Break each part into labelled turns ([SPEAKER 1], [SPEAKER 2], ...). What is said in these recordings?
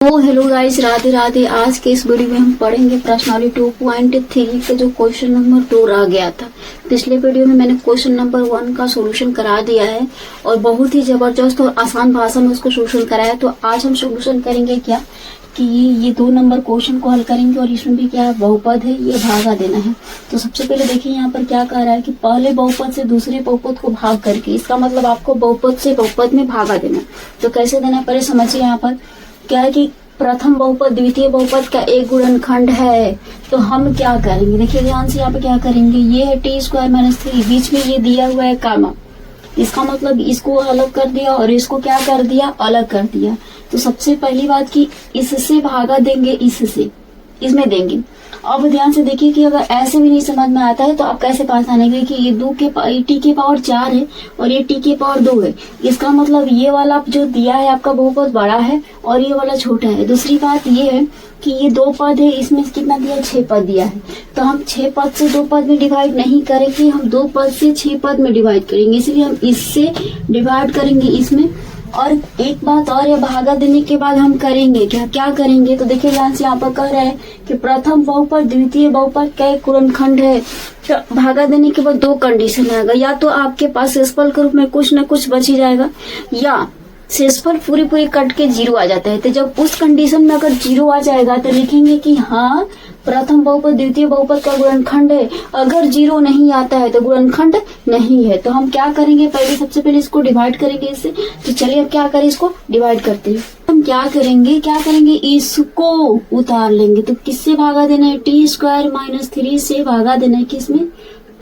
[SPEAKER 1] तो hello guys, Radhe Radhe. आज के इस वीडियो में हम पढ़ेंगे प्रश्नावली 2.3 का जो क्वेश्चन नंबर 2 रह गया था। पिछले वीडियो में मैंने क्वेश्चन नंबर 1 का सॉल्यूशन करा दिया है और बहुत ही जबरदस्त और आसान भाषा में उसको सॉल्यूशन कराया। तो आज हम सॉल्यूशन करेंगे क्या कि ये 2 नंबर क्वेश्चन को हल करेंगे और इसमें भी क्या है, बहुपद है, ये भागा देना है। तो सबसे पहले देखिए यहाँ पर क्या कह रहा है कि पहले बहुपद से दूसरे बहुपद को भाग करके, इसका मतलब आपको बहुपद से बहुपद में भागा देना। तो कैसे देना, पहले समझिए। यहाँ पर क्या है कि प्रथम बहुपद द्वितीय बहुपद का एक गुणनखंड है। तो हम क्या करेंगे, देखिए ध्यान से। यहाँ पे क्या करेंगे, ये है t²-3, बीच में ये दिया हुआ है कामा। इसका मतलब इसको अलग कर दिया और इसको क्या कर दिया, अलग कर दिया। तो सबसे पहली बात की इससे भागा देंगे, इससे इसमें देंगे। अब ध्यान से देखिए कि अगर ऐसे भी नहीं समझ में आता है तो आप कैसे पहचानेंगे कि ये टी के पावर 4 है और ये टी के पावर 2 है। इसका मतलब ये वाला जो दिया है आपका बहुपद बड़ा है और ये वाला छोटा है। दूसरी बात ये है कि ये 2 पद है, इसमें कितना दिया, 6 पद दिया है। तो हम 6 पद से 2 पद में डिवाइड नहीं करेंगे, हम 2 पद से 6 पद में डिवाइड करेंगे। इसलिए हम इससे डिवाइड करेंगे इसमें। और एक बात और, ये भागा देने के बाद हम करेंगे क्या करेंगे, तो देखिए ध्यान से। यहाँ पर कह रहा है कि प्रथम बहुपद द्वितीय बहुपद का एक गुणनखंड है। तो भागा देने के बाद 2 कंडीशन आएगा, या तो आपके पास शेषफल के रूप में कुछ न कुछ बच ही जाएगा, या शेषफल पूरी कट के 0 आ जाता है। तो जब उस कंडीशन में अगर 0 आ जाएगा तो लिखेंगे कि हाँ, प्रथम बहुपद द्वितीय बहुपद का गुणनखंड है। अगर 0 नहीं आता है तो गुणनखंड नहीं है। तो हम क्या करेंगे, पहले सबसे पहले इसको डिवाइड करेंगे इससे। तो चलिए अब क्या करें, इसको डिवाइड करते हैं। हम क्या करेंगे इसको उतार लेंगे। तो किससे भागा देना है, t²-3 से भागा देना है। किसमें,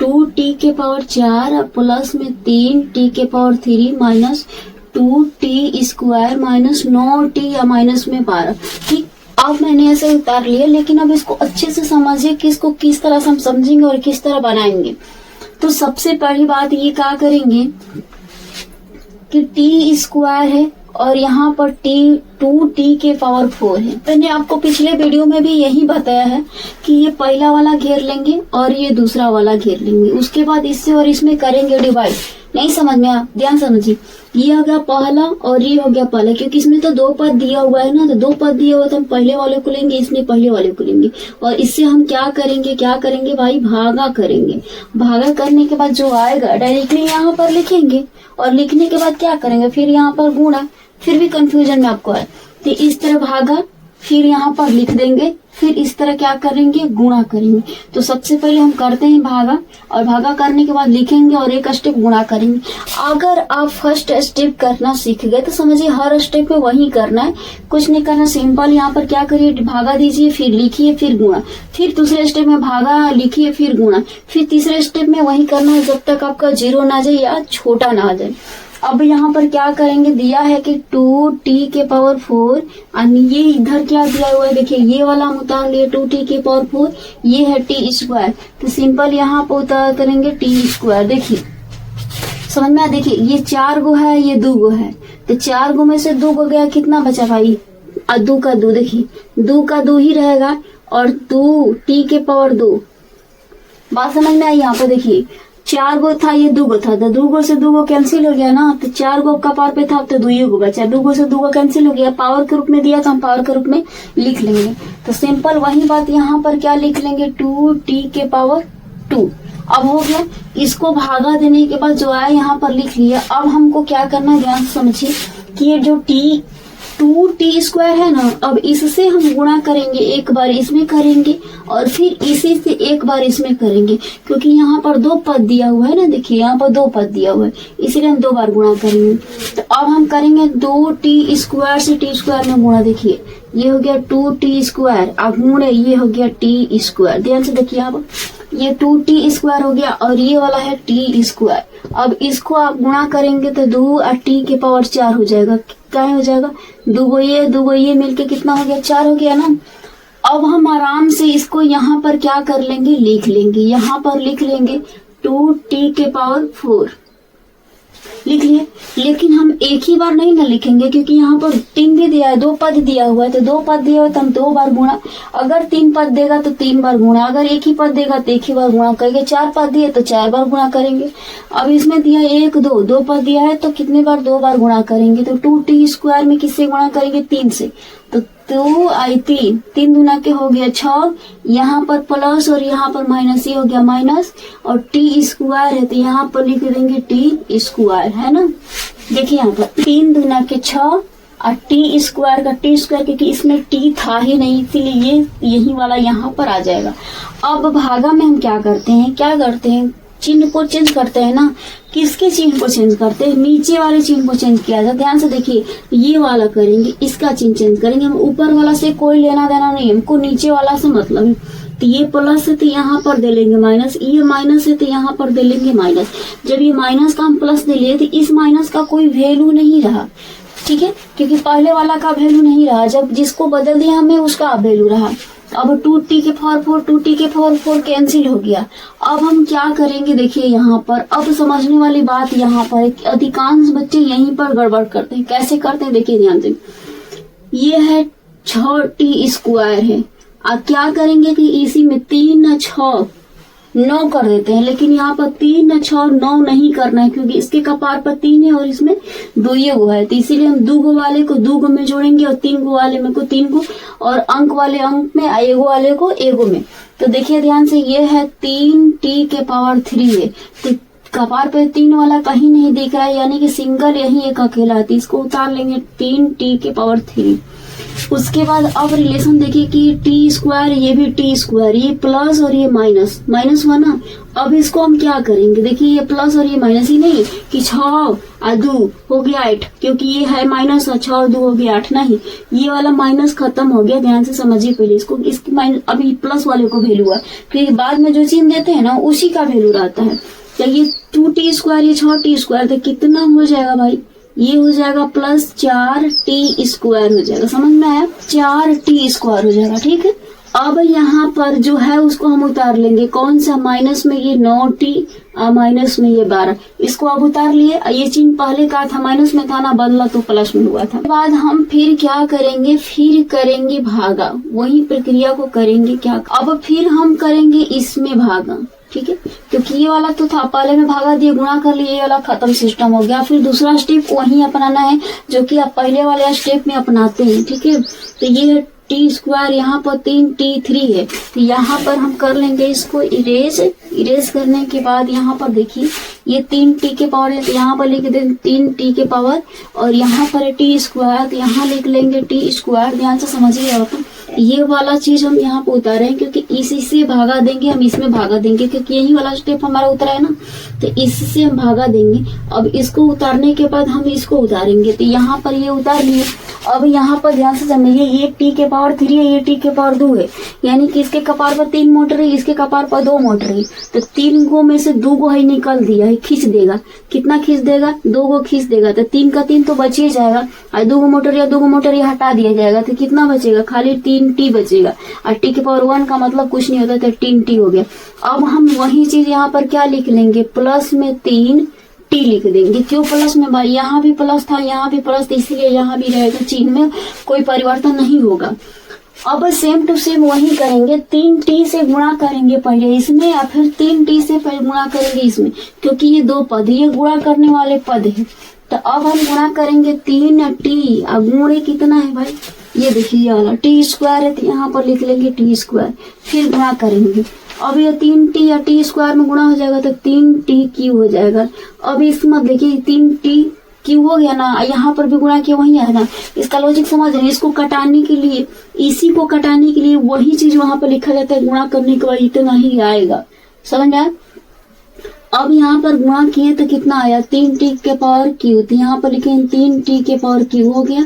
[SPEAKER 1] 2t के पावर 4 प्लस में 3t के power 3 minus 2t² minus 9t या माइनस में 12। ठीक, अब मैंने ऐसे उतार लिया, लेकिन अब इसको अच्छे से समझिए कि इसको किस तरह से हम समझेंगे और किस तरह बनाएंगे। तो सबसे पहली बात ये क्या करेंगे कि t² है और यहाँ पर 2t के पावर 4 है। मैंने आपको पिछले वीडियो में भी यही बताया है कि ये पहला वाला घेर लेंगे और ये दूसरा वाला घेर लेंगे। उसके बाद इससे और इसमें करेंगे डिवाइड। नहीं समझ में आप ध्यान समझिए। ये हो गया पहला और ये हो गया पहला, क्योंकि इसमें तो 2 पद दिया हुआ है ना। तो 2 पद दिया हुआ तो हम पहले वाले को लेंगे, इसमें पहले वाले को लेंगे और इससे हम क्या करेंगे भाई, भागा करेंगे। भागा करने के बाद जो आएगा डायरेक्टली यहाँ पर लिखेंगे और लिखने के बाद क्या करेंगे, फिर यहाँ पर गुणा। फिर भी कंफ्यूजन में आपको है तो इस तरह भागा, फिर यहाँ पर लिख देंगे, फिर इस तरह क्या करेंगे, गुणा करेंगे। तो सबसे पहले हम करते हैं भागा, और भागा करने के बाद लिखेंगे और एक स्टेप गुणा करेंगे। अगर आप फर्स्ट स्टेप करना सीख गए तो समझिए हर स्टेप में वही करना है, कुछ नहीं करना। सिंपल यहाँ पर क्या करिए, भागा दीजिए, फिर लिखिए, फिर गुणा, फिर दूसरे स्टेप में भागा लिखिए, फिर गुणा, फिर तीसरे स्टेप में वही करना है जब तक आपका 0 ना जाए या छोटा ना आ जाए। अब यहाँ पर क्या करेंगे, दिया है कि 2t के पावर 4 और ये इधर क्या दिया हुआ है, देखिए ये वाला हम उतार लिए 2t के पावर 4, ये है t²। तो सिंपल यहाँ पर उतार करेंगे t²। देखिए समझ में, देखिए ये 4 गो है, ये 2 गो है। तो 4 गो में से 2 गो गया, कितना बचा भाई, 2 का 2। देखिए 2 का 2 ही रहेगा और 2t के पावर 2। बात समझ में आई। यहाँ पर देखिए 4 गो था, ये 2 गो था। तो 2 गो से 2 गो कैंसिल हो गया ना। तो 4 गो का पावर पे था, तो 2 गो बचा। 2 गो से 2 गो कैंसिल हो गया, पावर के रूप में दिया तो हम पावर के रूप में लिख लेंगे। तो सिंपल वही बात यहाँ पर क्या लिख लेंगे, 2t के पावर 2। अब हो गया, इसको भागा देने के बाद जो आया यहाँ पर लिख लिया। अब हमको क्या करना है, ध्यान से समझिए कि ये जो 2t² है ना, अब इससे हम गुणा करेंगे, एक बार इसमें करेंगे और फिर इसी से एक बार इसमें करेंगे, क्योंकि यहाँ पर 2 पद दिया हुआ है ना। देखिए यहाँ पर 2 पद दिया हुआ है, इसीलिए हम 2 बार गुणा करेंगे। तो अब हम करेंगे 2t² से t² में गुणा। देखिए ये हो गया 2t², अब गुणे ये हो गया t²। ध्यान से देखिए, आप ये 2t² हो गया और ये वाला है t²। अब इसको आप गुणा करेंगे तो 2 और t के पावर 4 हो जाएगा। क्या हो जाएगा, 2 गो ये मिलके कितना हो गया, 4 हो गया ना। अब हम आराम से इसको यहाँ पर क्या कर लेंगे, लिख लेंगे। यहाँ पर लिख लेंगे 2t के पावर 4। लिख लिए। लेकिन हम एक ही बार नहीं ना लिखेंगे, क्योंकि यहाँ पर 3 भी दिया है, 2 पद दिया हुआ है, तो 2 पद दिया हुआ तो हम 2 बार गुणा, अगर 3 पद देगा तो 3 बार गुणा, अगर एक ही पद देगा तो एक ही बार गुणा करेंगे, 4 पद दिए तो 4 बार गुणा करेंगे। अब इसमें दिया 1 2, 2 पद दिया है तो कितने बार 2 बार गुणा करेंगे, तो 2t स्क्वायर में किससे गुणा करेंगे, 3 से, तो 2 आई 3 दूना के हो गया 6, यहाँ पर प्लस और यहाँ पर माइनस, ये हो गया माइनस, और टी स्क्वायर है तो यहाँ पर लिख देंगे टी स्क्वायर, है ना। देखिए यहाँ पर 3 दूना के 6 और टी स्क्वायर का टी स्क्वायर, क्योंकि इसमें टी था ही नहीं इसीलिए ये यही वाला यहाँ पर आ जाएगा। अब भागा में हम क्या करते हैं, चिन्ह को चेंज करते हैं ना। किसके चिन्ह को चेंज करते हैं, नीचे वाले चिन्ह को चेंज किया जाए। ध्यान से देखिए, ये वाला करेंगे, इसका चिन्ह चेंज करेंगे। हम ऊपर वाला से कोई लेना देना नहीं, हमको नीचे वाला से मतलब है। तो ये प्लस है तो यहाँ पर दे लेंगे माइनस, ये माइनस है तो यहाँ पर दे लेंगे माइनस। जब ये माइनस का हम प्लस दे लिए तो इस माइनस का कोई वैल्यू नहीं रहा, ठीक है, क्योंकि पहले वाला का वैल्यू नहीं रहा, जब जिसको बदल दिया हमें उसका वैल्यू रहा। अब 2t के पावर 4, 2t के पावर 4 कैंसिल हो गया। अब हम क्या करेंगे, देखिए यहाँ पर अब समझने वाली बात यहाँ पर है, अधिकांश बच्चे यहीं पर गड़बड़ करते हैं। कैसे करते हैं, देखिए ध्यान से, ये है 6t स्क्वायर है, अब क्या करेंगे कि इसी में 3 6 9 कर देते हैं, लेकिन यहाँ पर 3 6 9 नहीं करना है, क्योंकि इसके कपार पर 3 है और इसमें 2 गो है, तो इसीलिए हम 2 गो वाले को 2 गो में जोड़ेंगे और 3 गो वाले में को 3 गो, और अंक वाले अंक में, एगो वाले को एगो में। तो देखिए ध्यान से, ये है 3t के पावर 3 है, तो कपार पे 3 वाला कहीं नहीं दिख रहा है, यानी कि सिंगल यही एक अकेला है, तो इसको उतार लेंगे 3t के पावर 3। उसके बाद अब रिलेशन देखिए कि टी स्क्वायर, ये भी टी स्क्वायर, ये प्लस और ये माइनस, माइनस हुआ ना। अब इसको हम क्या करेंगे, देखिए ये प्लस और ये माइनस ही नहीं कि 6 और 2 हो गया 8, क्योंकि ये है माइनस और 6 और 2 हो गया 8, नहीं, ये वाला माइनस खत्म हो गया। ध्यान से समझिए पहले इसको, इसकी माइनस अभी प्लस वाले को वैल्यू है, फिर बाद में जो चिन्ह देते हैं ना उसी का वैल्यू रहता है। चलिए 2t स्क्वायर, ये 6t स्क्वायर, तो कितना हो जाएगा भाई, ये हो जाएगा प्लस 4t स्क्वायर हो जाएगा, समझ में आया, 4t स्क्वायर हो जाएगा, ठीक है। अब यहाँ पर जो है उसको हम उतार लेंगे, कौन सा, माइनस में ये 9t और माइनस में ये 12, इसको अब उतार लिए। ये चिन्ह पहले का था माइनस में था ना, बदला तो प्लस में हुआ था। बाद हम फिर क्या करेंगे, फिर करेंगे भागा, वही प्रक्रिया को करेंगे क्या, अब फिर हम करेंगे इसमें भागा, ठीक है, क्योंकि ये वाला तो था, पहले में भागा दिए, गुणा कर लिए, ये वाला खत्म सिस्टम हो गया। फिर दूसरा स्टेप वही अपनाना है जो कि आप पहले वाले स्टेप में अपनाते हैं, ठीक है। तो ये है टी स्क्वायर, यहाँ पर 3t3 है, तो यहाँ पर हम कर लेंगे इसको इरेज करने के बाद यहाँ पर देखिए ये 3t के पावर है, तो यहाँ पर लिख दें 3t के पावर, और यहाँ पर है टी स्क्वायर, तो यहाँ लिख लेंगे टी स्क्वायर। ध्यान से समझिए आप, ये वाला चीज हम यहाँ पे उतारे हैं, क्योंकि इसी से भागा देंगे, हम इसमें भागा देंगे, क्योंकि यही वाला स्टेप हमारा उतरा है ना, तो इससे हम भागा देंगे। अब इसको उतारने के बाद हम इसको उतारेंगे, तो यहाँ पर ये उतार लिए। अब यहाँ पर ध्यान से समझिए, ये t के पावर 3 है, ये t के पावर 2 है, यानी कि इसके कपार पर 3 मोटर है, इसके कपार पर 2 मोटर है, तो 3 गो में से 2 गो ही निकल दिया है, खींच देगा, कितना खींच देगा, 2 गो खींच देगा, तो 3 का 3 तो बच ही जाएगा, और 2 गो मोटर या हटा दिया जाएगा, तो कितना बचेगा, खाली 3t बचेगा, और t के पावर 1 का मतलब कुछ नहीं होता, तो 3t हो गया। अब हम वही चीज यहाँ पर क्या लिख लेंगे, प्लस में 3t लिख देंगे। क्यों प्लस में भाई, यहाँ भी प्लस था, यहाँ भी प्लस, इसलिए यहाँ भी रहेगा, चिन्ह में कोई परिवर्तन नहीं होगा। अब सेम टू सेम वही करेंगे, 3t से गुणा करेंगे पहले इसमें, या फिर 3t से पहले गुणा करेंगे इसमें, क्योंकि ये 2 पद, ये गुणा करने वाले पद है। तो अब हम गुणा करेंगे 3t, अब गुणे कितना है भाई, ये देखिए ये वाला टी स्क्वायर है, तो यहाँ पर लिख लेंगे टी स्क्वायर, फिर गुणा करेंगे। अब ये 3t या टी स्क्वायर में गुणा हो जाएगा तो 3t क्यू हो जाएगा। अब इसमें देखिए 3t क्यू हो गया ना, यहाँ पर भी गुणा किया वही है ना, इसका लॉजिक समझ रहे हैं। इसको कटाने के लिए, इसी को कटाने के लिए वही चीज वहां पर लिखा जाता है, गुणा करने के बाद इतना ही आएगा, समझ आया। अब यहाँ पर गुणा किए तो कितना आया, 3t के पावर क्यू, तो यहाँ पर लिखे 3t के पावर क्यू हो गया।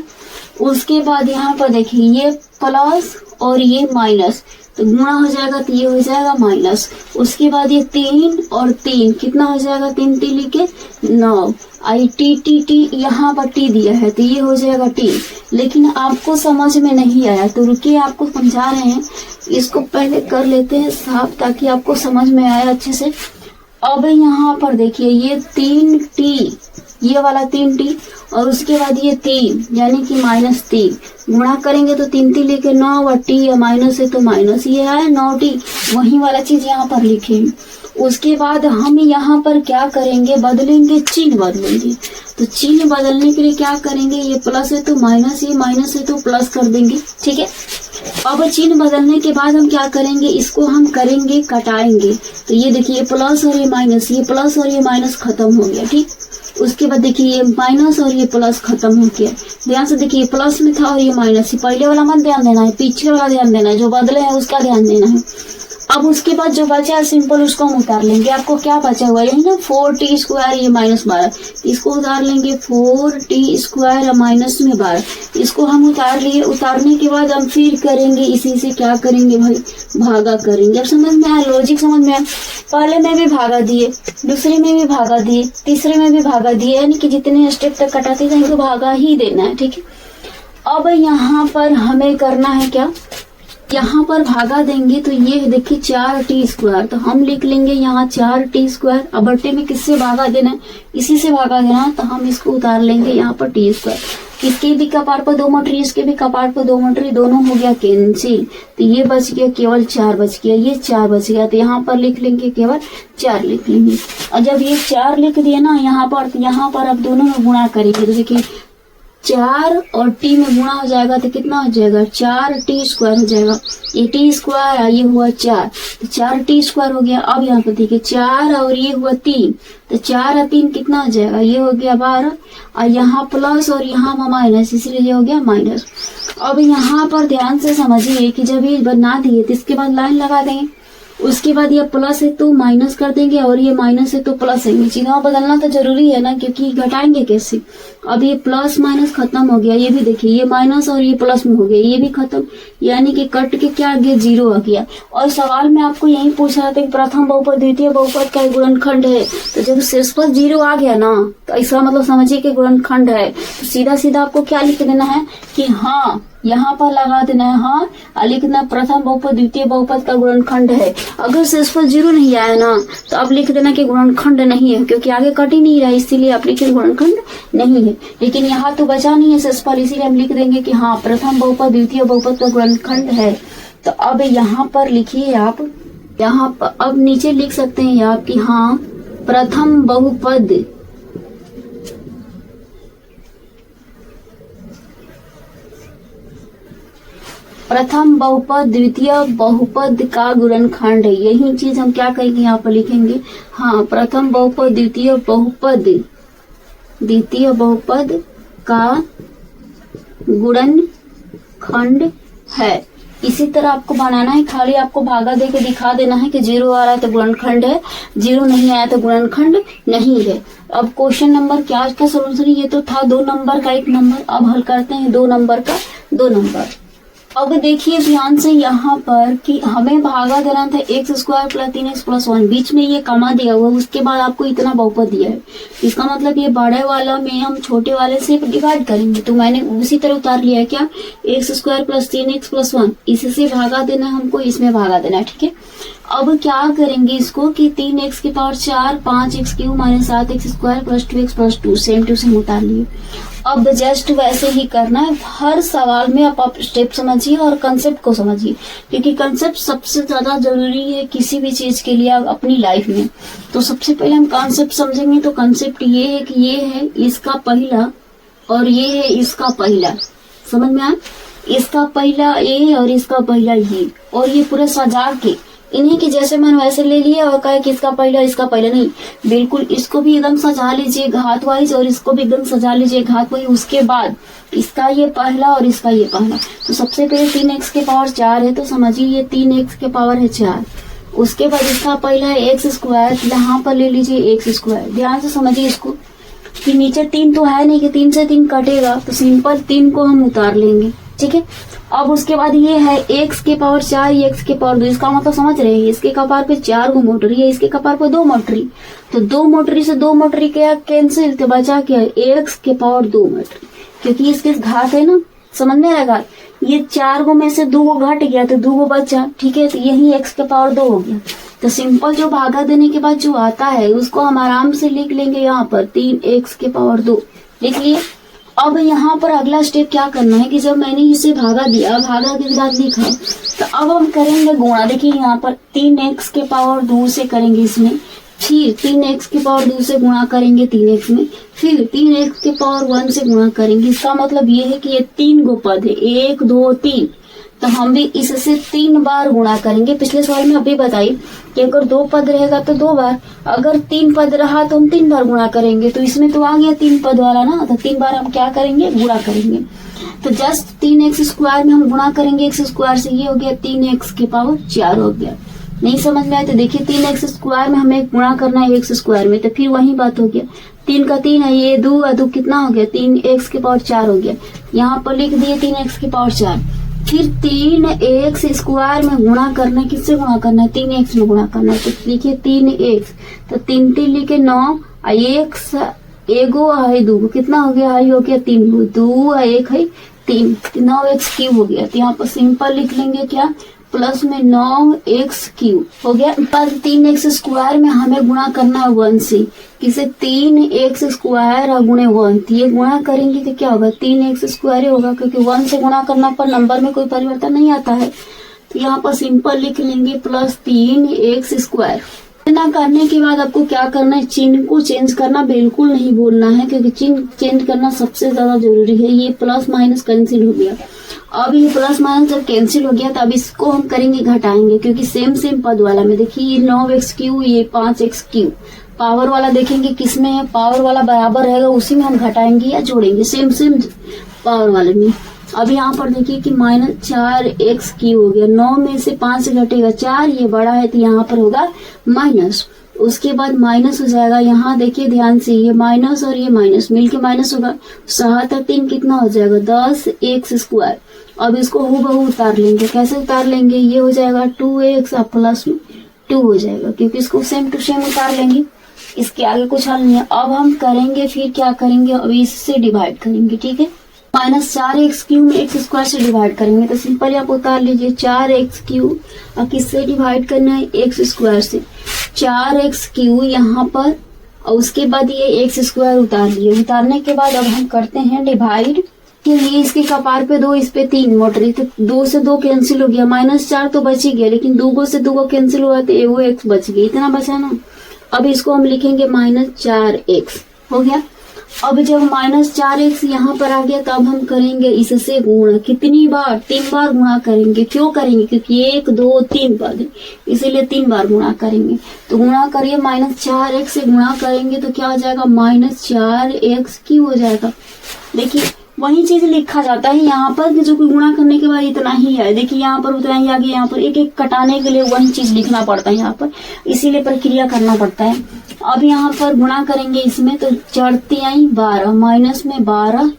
[SPEAKER 1] उसके बाद यहाँ पर देखिए ये प्लस और ये माइनस, तो गुणा हो जाएगा तो ये हो जाएगा माइनस। उसके बाद ये 3 और 3 कितना हो जाएगा, 3t लिखे 9, आई टी यहाँ पर t दिया है तो ये हो जाएगा t। लेकिन आपको समझ में नहीं आया तो रुकिए, आपको समझा रहे हैं, इसको पहले कर लेते हैं साफ ताकि आपको समझ में आए अच्छे से। अब यहाँ पर देखिए ये 3t ये वाला 3t और उसके बाद ये 3 यानी कि -3 गुणा करेंगे तो 3 लेके 9 और t या माइनस है तो माइनस, ये है 9t, वही वाला चीज यहाँ पर लिखेंगे। उसके बाद हम यहाँ पर क्या करेंगे, बदलेंगे, चिन्ह बदलेंगे। तो चिन्ह बदलने के लिए क्या करेंगे, ये प्लस है तो माइनस, ये माइनस है तो प्लस कर देंगे, ठीक है। अब चिन्ह बदलने के बाद हम क्या करेंगे, इसको हम करेंगे कटाएंगे। तो ये देखिए ये प्लस और ये माइनस, ये प्लस और ये माइनस खत्म हो गया, ठीक। उसके बाद देखिए ये माइनस और ये प्लस खत्म हो गया। ध्यान से देखिए, प्लस में था और ये माइनस, पहले वाला मत ध्यान देना है, पीछे वाला ध्यान देना है, जो बदले है उसका ध्यान देना है। अब उसके बाद जो बचा है सिंपल उसको हम उतार लेंगे। आपको क्या बचा हुआ है, यही ना 4t², ये -12, इसको उतार लेंगे 4t² माइनस में 12, इसको हम उतार लिए। उतारने के बाद हम फिर करेंगे इसी से क्या करेंगे भाई, भागा करेंगे। अब समझ में आया, लॉजिक समझ में आया। पहले में भी भागा दिए, दूसरे में भी भागा दिए, तीसरे में भी भागा दिए, यानी कि जितने स्टेप तक कटाते जाएंगे तो भागा ही देना है, ठीक है। अब यहाँ पर हमें करना है क्या, यहाँ पर भागा देंगे तो ये देखिए 4t², तो हम लिख लेंगे यहाँ 4t²। अब बट्टे में किससे भागा देना है, इसी से भागा देना, तो हम इसको उतार लेंगे यहाँ पर t²। इसके भी कपार पर 2 मटरी, इसके भी कपार पर 2 मटरी, दोनों हो गया कैंसिल। तो ये बच गया केवल 4 बच गया, ये 4 बच गया, तो यहाँ पर लिख लेंगे केवल 4 लिख लेंगे। और जब ये 4 लिख दिए ना यहाँ पर, तो यहाँ पर अब दोनों में गुणा करेंगे। तो देखिए 4 और t में गुणा हो जाएगा तो कितना हो जाएगा, 4t² हो जाएगा। ये t², ये हुआ 4, तो 4t² हो गया। अब यहाँ पर देखिए 4 और ये हुआ 3, तो 4 और 3 कितना हो जाएगा, ये हो गया 12, और यहाँ प्लस और यहाँ माइनस, इसलिए ये हो गया माइनस। अब यहाँ पर ध्यान से समझिए कि जब ये बना दिए तो इसके बाद लाइन लगा देंगे। उसके बाद ये प्लस है तो माइनस कर देंगे और ये माइनस है तो प्लस है। चिन्ह बदलना तो जरूरी है ना, क्योंकि घटाएंगे कैसे। अब ये प्लस माइनस खत्म हो गया, ये भी देखिए ये माइनस और ये प्लस में हो गया, ये भी खत्म, यानी कि कट के क्या आ गया, 0 आ गया। और सवाल में आपको यही पूछ रहा था कि प्रथम बहुपद द्वितीय बहुपद का गुणनखंड है, तो जब शेषपद 0 आ गया ना तो इसका मतलब समझिए कि गुणनखंड है। तो सीधा सीधा आपको क्या लिख देना है कि हाँ, यहाँ पर लगा देना है हाँ, और लिखना प्रथम बहुपद द्वितीय बहुपद का गुणनखंड है। अगर शेषफल 0 नहीं आया ना तो अब लिख देना कि गुणनखंड नहीं है, क्योंकि आगे कट ही नहीं रहा, इसीलिए आप लिखे गुणनखंड नहीं है। लेकिन यहाँ तो बचा नहीं है शेषफल, इसीलिए हम लिख देंगे कि हाँ प्रथम बहुपद द्वितीय बहुपद का गुणनखंड है। तो अब यहाँ पर लिखिए आप, यहाँ पर अब नीचे लिख सकते हैं आप कि हाँ प्रथम बहुपद द्वितीय बहुपद का गुणनखंड है। यही चीज हम क्या करेंगे, यहाँ पर लिखेंगे हाँ प्रथम बहुपद द्वितीय बहुपद का गुणनखंड है। इसी तरह आपको बनाना है, खाली आपको भागा दे के दिखा देना है कि 0 आ रहा है तो गुणनखंड है, 0 नहीं आया तो गुणनखंड नहीं है। अब क्वेश्चन नंबर क्या का सोल्यूशन, ये तो था 2 नंबर का 1 नंबर, अब हल करते हैं 2 नंबर का 2 नंबर। अब देखिए ध्यान से यहाँ पर कि हमें भागा देना था x² + 3x + 1, बीच में ये कमा दिया हुआ, उसके बाद आपको इतना बहुपद दिया है। इसका मतलब ये बड़े वाला में हम छोटे वाले से डिवाइड करेंगे, तो मैंने उसी तरह उतार लिया है क्या, x² + 3x + 1, इससे भागा देना हमको, इसमें भागा देना, ठीक है। अब क्या करेंगे इसको कि 3x⁴ 5x³ - 7x² + 2x + 2, same to same उतार लिए। अब जस्ट वैसे ही करना है हर सवाल में, आप स्टेप समझिए और कंसेप्ट को समझिए, क्योंकि कंसेप्ट सबसे ज्यादा जरूरी है किसी भी चीज के लिए अपनी लाइफ में। तो सबसे पहले हम कंसेप्ट समझेंगे, तो कंसेप्ट ये है कि ये है इसका पहला और ये है इसका पहला, समझ में आया, इसका पहला ए और इसका पहला ये, और ये पूरा सजा के इन्हीं के जैसे मन वैसे ले लिए और कहे कि इसका पहला नहीं, बिल्कुल इसको भी एकदम सजा लीजिए घात वाइज और इसको भी एकदम सजा लीजिए घात वाइज। उसके बाद इसका ये पहला और इसका ये पहला, तो सबसे पहले 3x⁴ है, तो समझिए ये 3x⁴ है 4। उसके बाद इसका पहला है x², यहाँ पर ले लीजिए x²। ध्यान से समझिए इसको कि नीचे 3 तो है नहीं कि 3 से 3 कटेगा, तो सिंपल 3 को हम उतार लेंगे, ठीक है। अब उसके बाद ये है x⁴ ये x⁴, इसका मतलब समझ रहे हैं, इसके कपार पे 4 गो मोटरी है, इसके कपार पे 2 मोटरी, तो 2 मोटरी से 2 मोटरी क्या कैंसिल, तो बचा क्या x⁴ मोटरी, क्योंकि इसके घात है ना, समझ में आएगा। ये 4 गो में से 2 गो घट गया तो 2 गो बचा, ठीक है, तो यही x⁴ हो गया। तो सिंपल जो भागा देने के बाद जो आता है उसको हम आराम से लिख लेंगे यहाँ पर 3x के पावर 2 लिख लिए। अब यहाँ पर अगला स्टेप क्या करना है कि जब मैंने इसे भागा दिया, भागा के बाद लिखा, तो अब हम करेंगे गुणा। देखिए यहाँ पर 3x के पावर 2 से करेंगे इसमें, फिर 3x के पावर 2 से गुणा करेंगे 3x में, फिर 3x के पावर 1 से गुणा करेंगे। इसका मतलब ये है कि ये 3 गो पद है, 1 2 3, तो हम भी इससे 3 बार गुणा करेंगे। पिछले सवाल में अभी बताई कि अगर 2 पद रहेगा तो 2 बार, अगर 3 पद रहा तो हम 3 बार गुणा करेंगे। तो इसमें तो आ गया 3 पद वाला ना, तो 3 बार हम क्या करेंगे, गुणा करेंगे। तो जस्ट 3x स्क्वायर में हम गुणा करेंगे x स्क्वायर से, ये हो गया 3x के पावर 4 हो गया। नहीं समझ में आया तो देखिए 3x स्क्वायर में हमें गुणा करना है x स्क्वायर में, तो फिर वही बात हो गया, 3 का 3 है, ये 2 है, 2 कितना हो गया, 3x के पावर 4 हो गया। यहाँ पर लिख दिए 3x के पावर 4। फिर 3x स्क्वायर में गुणा करना है, किससे गुणा करना है, 3x में गुणा करना है। तो लिखिए 3x, तो 3 3 लिखे 9, x एगो है 2, कितना हो गया, हो गया 3 गो, 2 है 1 है 3, 9x क्यूब हो गया। तो यहाँ पर सिंपल लिख लेंगे क्या, प्लस में 9x क्यूब हो गया। पर 3x स्क्वायर में हमें गुणा करना है 1 से, किसे 3x स्क्वायर और गुणे 1, तो ये गुणा करेंगे तो क्या होगा, 3x स्क्वायर होगा, क्योंकि 1 से गुणा करना पर नंबर में कोई परिवर्तन नहीं आता है। तो यहाँ पर सिंपल लिख लेंगे प्लस 3x स्क्वायर। इतना करने के बाद आपको क्या करना है, चिन्ह को चेंज करना बिल्कुल नहीं भूलना है, क्योंकि चिन्ह चेंज करना सबसे ज्यादा जरूरी है। ये प्लस माइनस कैंसिल हो गया, अब ये प्लस माइनस जब कैंसिल हो गया तो अब इसको हम करेंगे घटाएंगे, क्योंकि सेम पद वाला में देखिए ये 9x क्यूब, ये 5x क्यूब, पावर वाला देखेंगे किसमें है, पावर वाला बराबर रहेगा उसी में हम घटाएंगे या जोड़ेंगे, सेम पावर वाले में। अब यहाँ पर देखिए कि -4x क्यूब हो गया, 9 में से 5 घटेगा 4, ये बड़ा है तो यहाँ पर होगा माइनस, उसके बाद माइनस हो जाएगा। यहाँ देखिए ध्यान से, ये माइनस और ये माइनस मिलके माइनस होगा, 7 और 3 कितना हो जाएगा, 10x स्क्वायर। अब इसको हूबहू उतार लेंगे, कैसे उतार लेंगे, ये हो जाएगा 2x और प्लस में 2 हो जाएगा, क्योंकि इसको सेम टू सेम उतार लेंगे, इसके आगे कुछ हल नहीं है। अब हम करेंगे फिर क्या करेंगे, अब इससे डिवाइड करेंगे, ठीक है, -4x क्यूब में x स्क्वायर से डिवाइड करेंगे, तो सिंपल आप उतार लीजिए 4x क्यूब, और किससे डिवाइड करना है, x स्क्वायर से, 4x क्यूब यहाँ पर, और उसके बाद ये x स्क्वायर उतार लिए। उतारने के बाद अब हम करते हैं डिवाइड, कि ये इसके कपार पे 2, इस पे 3 मोटरी, तो 2 से 2 कैंसिल हो गया, -4 तो बच ही गया, लेकिन 2 से 2 कैंसिल हुआ तो एगो x बच गया, इतना बचा ना। अब इसको हम लिखेंगे -4x हो गया। अब जब -4x यहाँ पर आ गया तो अब हम करेंगे इससे गुणा, कितनी बार, 3 बार गुणा करेंगे। क्यों करेंगे, क्योंकि 1 2 3 पद है, इसीलिए 3 बार गुणा करेंगे। तो गुणा करिए, -4x से गुणा करेंगे तो क्या हो जाएगा, -4x क्यूब हो जाएगा। देखिए वही चीज लिखा जाता है यहाँ पर, जो कि गुणा करने के बाद इतना ही है। देखिए यहाँ पर उतना ही आ गया, यहाँ पर एक एक कटाने के लिए वही चीज लिखना पड़ता है यहाँ पर, इसीलिए प्रक्रिया करना पड़ता है। अब यहाँ पर गुणा करेंगे इसमें, तो 4 3 12, माइनस में 12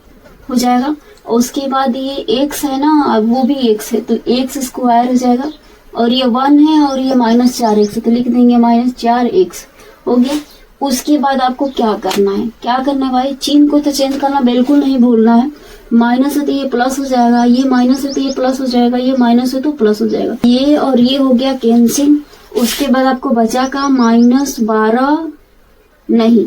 [SPEAKER 1] हो जाएगा, और उसके बाद ये x है ना, अब वो भी x है, तो x स्क्वायर हो जाएगा, और ये 1 है और ये -4x है, तो लिख देंगे -4x हो गया। उसके बाद आपको क्या करना है भाई, चिन्ह को तो चेंज करना बिल्कुल नहीं भूलना है। माइनस है तो ये प्लस हो जाएगा, ये माइनस है तो ये प्लस हो जाएगा, ये माइनस है तो प्लस हो जाएगा, ये और ये हो गया कैंसिल। उसके बाद आपको बचा का -12 नहीं,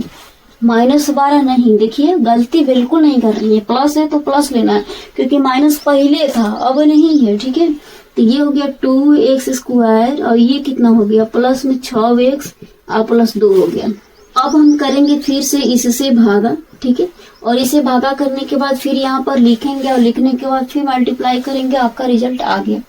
[SPEAKER 1] -12 नहीं, देखिए गलती बिल्कुल नहीं करनी है, प्लस है तो प्लस लेना है, क्योंकि माइनस पहले था अब नहीं है, ठीक है। तो ये हो गया 2x स्क्वायर, और ये कितना हो गया, प्लस में 6x और प्लस 2 हो गया। अब हम करेंगे फिर से इससे भागा, ठीक है, और इसे भागा करने के बाद फिर यहाँ पर लिखेंगे, और लिखने के बाद फिर मल्टीप्लाई करेंगे, आपका रिजल्ट आ गया।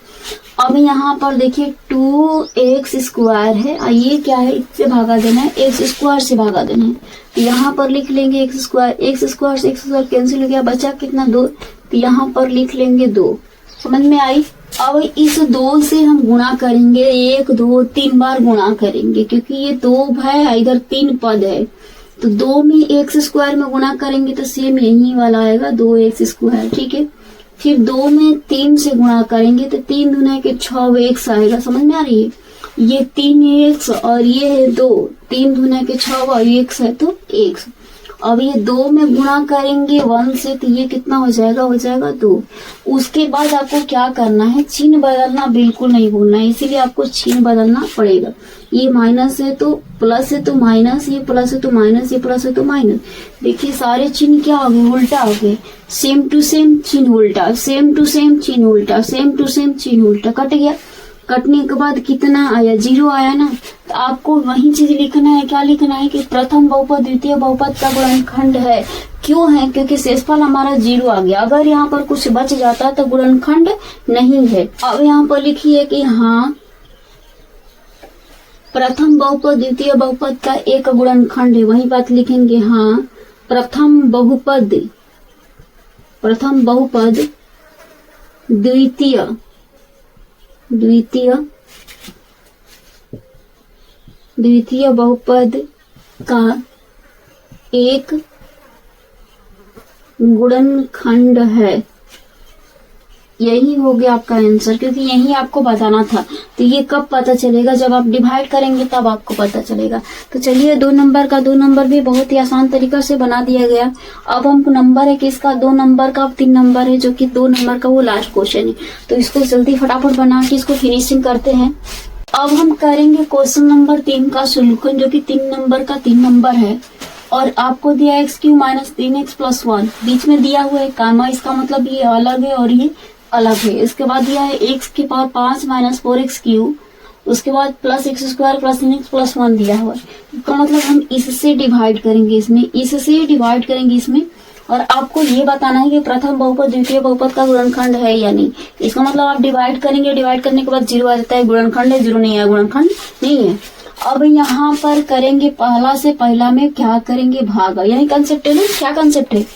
[SPEAKER 1] अब यहाँ पर देखिए 2x स्क्वायर है, और ये क्या है, इससे भागा देना है, x स्क्वायर से भागा देना है, तो यहाँ पर लिख लेंगे x स्क्वायर से x स्क्वायर कैंसिल हो गया, बचा कितना 2, तो यहाँ पर लिख लेंगे 2। समझ में आई। अब इस 2 से हम गुणा करेंगे, 1 2 3 बार गुणा करेंगे, क्योंकि ये 2 है, इधर 3 पद है, तो 2 में x स्क्वायर में गुणा करेंगे तो सेम यही वाला आएगा 2x स्क्वायर, ठीक है। फिर 2 में 3 से गुणा करेंगे तो 3 दूना के 6x आएगा, समझ में आ रही है। ये 3x और ये है 2, 3 दूना के 6 और x है तो x। अब ये 2 में गुणा करेंगे 1 से तो ये कितना हो जाएगा 2। उसके बाद आपको क्या करना है, चिन्ह बदलना बिल्कुल नहीं भूलना है, इसीलिए आपको चिन्ह बदलना पड़ेगा। ये माइनस है तो प्लस है तो माइनस, ये प्लस है तो माइनस, ये प्लस है तो माइनस। देखिए सारे चिन्ह क्या हो गए, उल्टा हो गए। सेम टू सेम चिन्ह उल्टा, सेम टू सेम चिन्ह उल्टा, सेम टू सेम चिन्ह उल्टा, कट गया। कटने के बाद कितना आया, 0 आया ना। तो आपको वही चीज लिखना है, क्या लिखना है कि प्रथम बहुपद द्वितीय बहुपद का गुणनखंड है। क्यों है, क्योंकि शेषफल हमारा 0 आ गया। अगर यहाँ पर कुछ बच जाता तो गुणनखंड नहीं है। अब यहाँ पर लिखिए कि हाँ प्रथम बहुपद द्वितीय बहुपद का एक गुणनखंड है, वही बात लिखेंगे। हाँ प्रथम बहुपद द्वितीय बहुपद का एक गुणनखंड है। यही हो गया आपका आंसर, क्योंकि यही आपको बताना था। तो ये कब पता चलेगा, जब आप डिवाइड करेंगे तब आपको पता चलेगा। तो चलिए 2 नंबर का 2 नंबर भी बहुत ही आसान तरीका से बना दिया गया। अब हमको नंबर है किसका, 2 नंबर का, अब 3 नंबर है जो कि 2 नंबर का वो लास्ट क्वेश्चन है। तो इसको जल्दी फटाफट बना के इसको फिनिशिंग करते हैं। अब हम करेंगे क्वेश्चन नंबर 3 का सॉल्यूशन, जो कि 3 नंबर का 3 नंबर है। और आपको दिया x³ माइनस 3x प्लस 1, बीच में दिया हुआ है कामा, इसका मतलब ये अलग है और ये अलग है। इसके बाद दिया है x⁵ माइनस 4x³, उसके बाद plus x² plus 3x plus 1 दिया हुआ है। इसका मतलब हम इससे डिवाइड करेंगे, इससे डिवाइड करेंगे इसमें। और आपको ये बताना है कि प्रथम बहुपद द्वितीय बहुपद का गुणनखंड है या नहीं। इसका मतलब आप डिवाइड करेंगे, डिवाइड करने के बाद 0 आ जाता है, गुणनखंड है, 0 नहीं है, गुणनखंड नहीं है। अब यहाँ पर करेंगे पहला से पहला में क्या करेंगे, भागा। यही कंसेप्ट है ना, क्या कंसेप्ट है,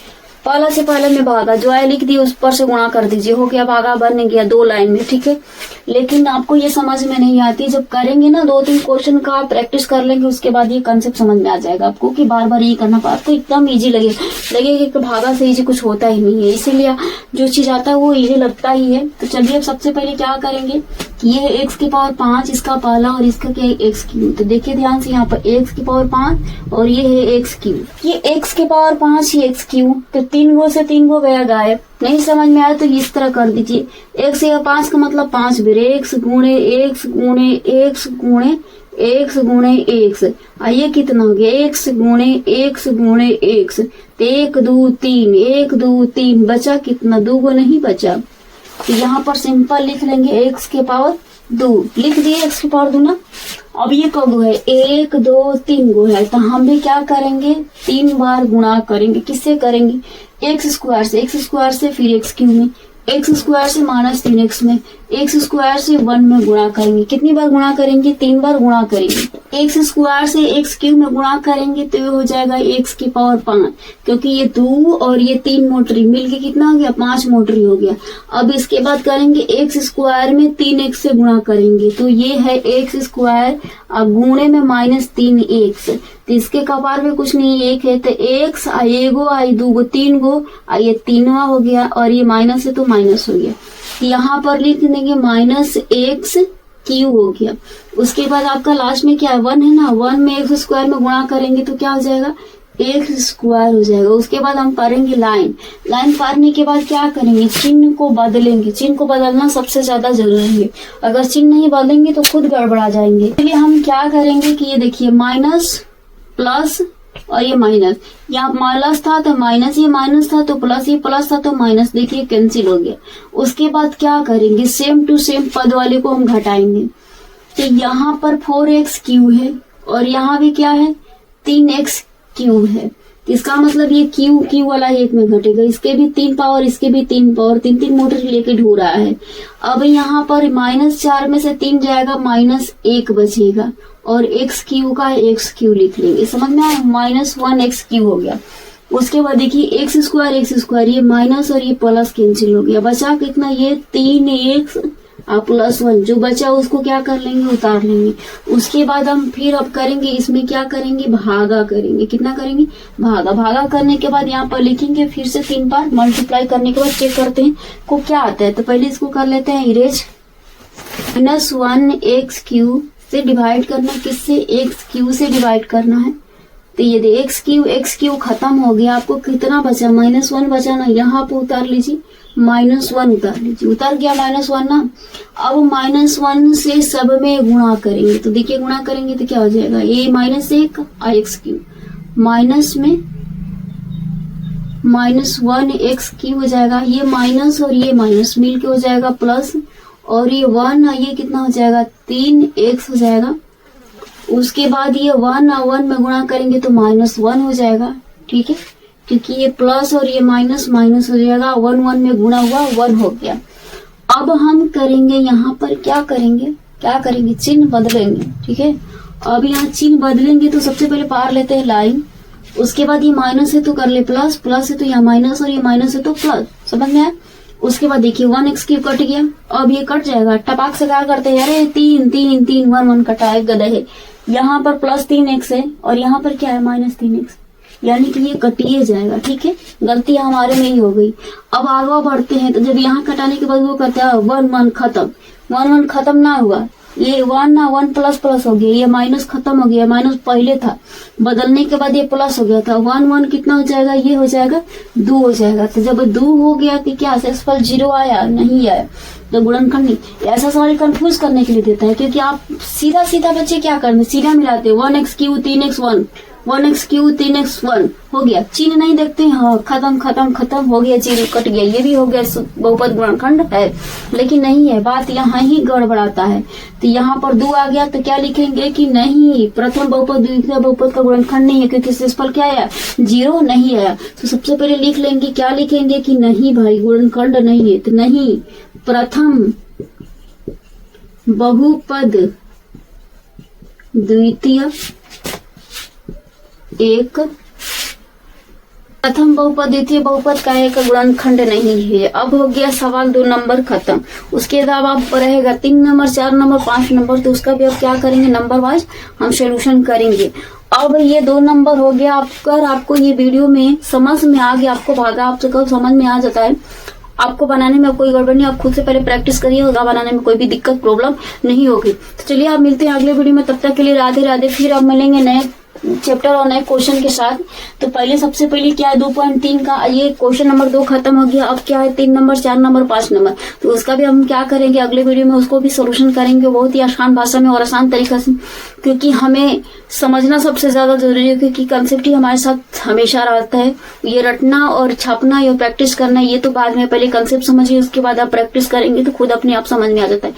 [SPEAKER 1] पहला से पहले में भागा, जो आया लिख दिया उस पर से गुणा कर दीजिए, हो गया भागा, बन गया 2 लाइन में, ठीक है। लेकिन आपको ये समझ में नहीं आती, जब करेंगे ना 2-3 क्वेश्चन का आप प्रैक्टिस कर लेंगे, उसके बाद ये कंसेप्ट समझ में आ जाएगा आपको कि बार बार ये करना पड़ा, आपको एकदम इजी लगेगा कि भागा से इजी कुछ होता ही नहीं है। इसीलिए जो चीज आता है वो इजी लगता ही है। तो चलिए अब सबसे पहले क्या करेंगे, ये है x⁵ इसका पहला और इसका क्या है x³। तो देखिए ध्यान से, यहाँ पर x⁵ और ये है x³, ये x⁵ ये x³। तो 3 गो से 3 गो गया गायब। नहीं समझ में आया तो इस तरह कर दीजिए, x⁵ का मतलब 5 बेर x गुणे x गुणे x गुणे x गुणे x। आइए कितना हो गया, x गुणे x गुणे x। तो 1 2 3, 1 2 3, बचा कितना, 2 गो नहीं बचा। तो यहाँ पर सिंपल लिख लेंगे x⁵2, लिख दिए x⁵2 ना। अब ये कब है, 1 2 3 गो है, तो हम भी क्या करेंगे, 3 बार गुणा करेंगे। किससे करेंगे, x² से फिर x³ में, x² से माइनस 3x में, x² से 1 में गुणा करेंगे। कितनी बार गुणा करेंगे, 3 बार गुणा करेंगे। x² से x³ में गुणा करेंगे तो ये हो जाएगा x⁵5, क्योंकि ये 2 और ये 3 मोटरी मिलके कितना हो गया, 5 मोटरी हो गया। अब इसके बाद करेंगे x² में 3x से गुणा करेंगे, तो ये है x², अब गुणे में माइनस 3x। तो इसके कपार में कुछ नहीं, 1 है तो x, आई 1 गो, आई 2 गो, 3 गो, ये 3वां हो गया, और ये माइनस है तो माइनस हो गया। यहाँ पर लिख देंगे -x³ हो गया। उसके बाद आपका लास्ट में क्या है, 1 है ना, 1 में x² में गुणा करेंगे तो क्या हो जाएगा, x² हो जाएगा। उसके बाद हम करेंगे लाइन पारने के बाद क्या करेंगे, चिन्ह को बदलेंगे। चिन्ह को बदलना सबसे ज्यादा जरूरी है, अगर चिन्ह नहीं बदलेंगे तो खुद गड़बड़ा जाएंगे। इसलिए हम क्या करेंगे कि ये देखिए माइनस प्लस और ये माइनस, यहाँ माइनस था तो माइनस, ये माइनस था तो प्लस, ये प्लस था तो माइनस, देखिए कैंसिल हो गया। उसके बाद क्या करेंगे, सेम टू सेम पद वाले को हम घटाएंगे। तो यहाँ पर 4x³ है और यहाँ भी क्या है, 3x³ है। इसका मतलब ये क्यू वाला 1 में घटेगा, इसके भी 3 पावर, इसके भी 3 पावर, 3 मोटर लेके ढो रहा है। अब यहाँ पर -4 में से 3 जाएगा, -1 बचेगा, और x³ का x³ लिख लेंगे। समझ में आया, -1x³ हो गया। उसके बाद देखिए x², ये माइनस और ये प्लस कैंसिल हो गया, बचा कितना, ये 3x +1, जो बचा उसको क्या कर लेंगे, उतार लेंगे। उसके बाद हम फिर अब करेंगे, इसमें क्या करेंगे, भागा करेंगे। कितना करेंगे, भागा करने के बाद यहाँ पर लिखेंगे फिर से 3 बार, मल्टीप्लाई करने के बाद चेक करते हैं को क्या आता है। तो पहले इसको कर लेते हैं इरेज, -1x³ से डिवाइड करना, किससे, x³ से डिवाइड करना है। तो ये दे एक्स क्यू खत्म हो गया, आपको कितना बचा, -1 बचा ना, यहाँ पे उतार लीजिए, -1 उतार लीजिए, उतर गया -1 ना। अब -1 से सब में गुणा करेंगे, तो देखिए गुणा करेंगे तो क्या हो जाएगा, ये -1 और एक्स क्यू माइनस में -1 एक्स क्यू हो जाएगा, ये माइनस और ये माइनस मिल के हो जाएगा प्लस, और ये 1 और ये कितना हो जाएगा 3x हो जाएगा। उसके बाद ये 1 और 1 में गुणा करेंगे तो -1 हो जाएगा, ठीक है, क्योंकि ये प्लस और ये माइनस माइनस हो जाएगा, 1 1 में गुणा हुआ 1 हो गया। अब हम करेंगे यहाँ पर क्या करेंगे चिन्ह बदलेंगे, ठीक है। अब यहाँ चिन्ह बदलेंगे तो सबसे पहले पार लेते हैं लाइन, उसके बाद ये माइनस है तो कर ले प्लस, प्लस है तो यहाँ माइनस और ये माइनस है तो प्लस, समझ में आया। उसके बाद देखिए 1x क्यूब कट गया, अब ये कट जाएगा, टपाक से क्या करते हैं, अरे 3 3 3 1 1 कटा है, गधे है। यहाँ पर +3x है और यहाँ पर क्या है -3x, यानी कि ये कटिए जाएगा, ठीक है, गलती हमारे में ही हो गई। अब आगे बढ़ते हैं, तो जब यहाँ कटाने के बाद वो करता है 1 1 खत्म, 1 1 खत्म ना हुआ, ये 1 ना 1 प्लस प्लस हो गया, ये माइनस खत्म हो गया, माइनस पहले था, बदलने के बाद ये प्लस हो गया था, 1 1 कितना हो जाएगा, ये हो जाएगा 2 हो जाएगा। तो जब 2 हो गया तो क्या शेषफल 0 आया, नहीं आया, तो गुणनखंड नहीं। ऐसा सवाल कंफ्यूज करने के लिए देता है, क्योंकि आप सीधा सीधा बच्चे क्या करते, सीधा मिलाते 1x Q 3x 1, 1x Q 3x 1 हो गया, चिन्ह नहीं देखते, हाँ खत्म खत्म खत्म हो गया, 0 कट गया, ये भी हो गया बहुपद गुणनखंड है, लेकिन नहीं है, बात यहाँ ही गड़बड़ाता है। तो यहाँ पर 2 आ गया तो क्या लिखेंगे कि नहीं, प्रथम बहुपद द्वितीय बहुपद का गुणनखंड नहीं है, क्योंकि शेषफल क्या आया 0 नहीं आया। तो सबसे पहले लिख लेंगे, क्या लिखेंगे कि नहीं भाई गुणनखंड नहीं है, तो नहीं प्रथम बहुपद द्वितीय एक, प्रथम बहुपद द्वितीय बहुपद का एक गुणनखंड नहीं है। अब हो गया सवाल 2 नंबर खत्म। उसके बाद अब रहेगा 3 नंबर 4 नंबर 5 नंबर, तो उसका भी अब क्या करेंगे, नंबर वाइज हम सोल्यूशन करेंगे। अब ये 2 नंबर हो गया। अगर आपको ये वीडियो में समझ में आ गया, आपको भागा आपसे कब समझ में आ जाता है, आपको बनाने में कोई गड़बड़ नहीं, आप खुद से पहले प्रैक्टिस करिए, होगा बनाने में कोई भी दिक्कत प्रॉब्लम नहीं होगी। तो चलिए आप मिलते हैं अगले वीडियो में, तब तक के लिए राधे राधे। फिर अब मिलेंगे नए चैप्टर और नए क्वेश्चन के साथ। तो पहले सबसे पहले क्या है 2.3 का ये क्वेश्चन नंबर 2 खत्म हो गया। अब क्या है 3 नंबर 4 नंबर 5 नंबर, तो उसका भी हम क्या करेंगे अगले वीडियो में, उसको भी सोल्यूशन करेंगे बहुत ही आसान भाषा में और आसान तरीका से, क्योंकि हमें समझना सबसे ज्यादा जरूरी है, क्योंकि कंसेप्ट ही हमारे साथ हमेशा रहता है। ये रटना और छापना या प्रैक्टिस करना ये तो बाद में, पहले कंसेप्ट समझिए, उसके बाद आप प्रैक्टिस करेंगे तो खुद अपने आप समझ में आ जाता है।